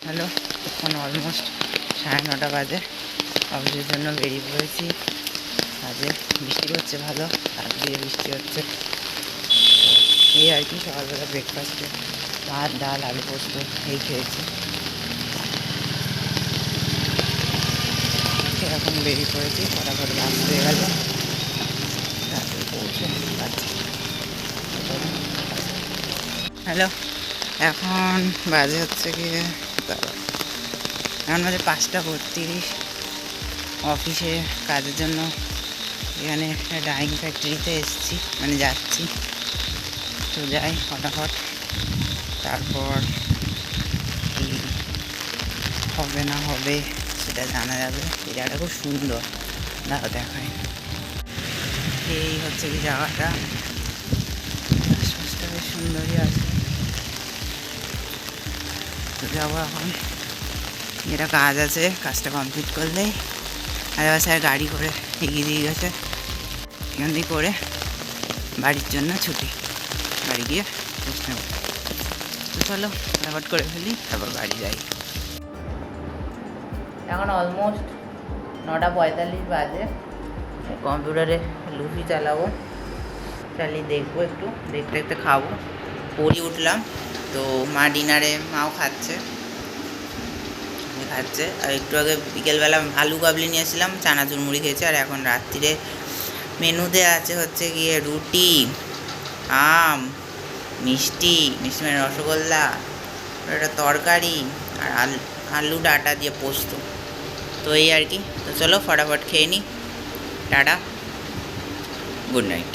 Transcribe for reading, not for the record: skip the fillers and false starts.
Hello, এখন almost 9:30 বাজে। অফিসের জন্য বেরিয়ে পড়েছি। কাজে বৃষ্টি হচ্ছে, ভালো তার দিয়ে বৃষ্টি হচ্ছে। তো এই আর কি, সকালবেলা ব্রেকফাস্টে ভাত, ডাল, আলু পোস্ত এই খেয়েছি। এখন বেরিয়ে পড়েছি, ফটাফট বাস হয়ে গেল, তারপরে পৌঁছে পাচ্ছি। হ্যালো, এখন বাজে হচ্ছে গিয়ে এখন বাজে 5:32। অফিসে কাজের জন্য এখানে একটা ডাইং ফ্যাক্টরিতে এসেছি, মানে যাচ্ছি। তো যাই ফটাফট, তারপর কি হবে না হবে সেটা জানা যাবে। এই জায়গাটা খুব সুন্দর, দাঁড়া দেখায়। এই হচ্ছে কি জায়গাটা, আশপাশটা বেশ সুন্দরই আছে। তো যাবো এখন, যেটা কাজ আছে কাজটা কমপ্লিট করলেই আর স্যার গাড়ি করে এগিয়ে দিয়ে গেছে। এখান থেকে করে বাড়ির জন্য ছুটি, বাড়ি গিয়ে রেস্ট নেব। তো চলো ফটাফট করে ফেলি, তারপর বাড়ি যাই। এখন অলমোস্ট 9:45 বাজে। কম্পিউটারে লুচি চালাবো, চালিয়ে দেখবো, একটু দেখতে দেখতে খাবো। পড়ি উঠলাম, তো মা ডিনারে মাও খাচ্ছে। আর একটু আগে বিকেলবেলা আলু কাবলি নিয়েছিলাম, চানাচুর মুড়ি খেয়েছে। আর এখন রাত্রিরে মেনুতে আছে হচ্ছে গিয়ে রুটি, আম, মিষ্টি মানে রসগোল্লা, একটা তরকারি, আর আলু ডাঁটা দিয়ে পোস্ত। তো এই আর কি। তো চলো ফটাফট খেয়ে নিই। Tata, good night.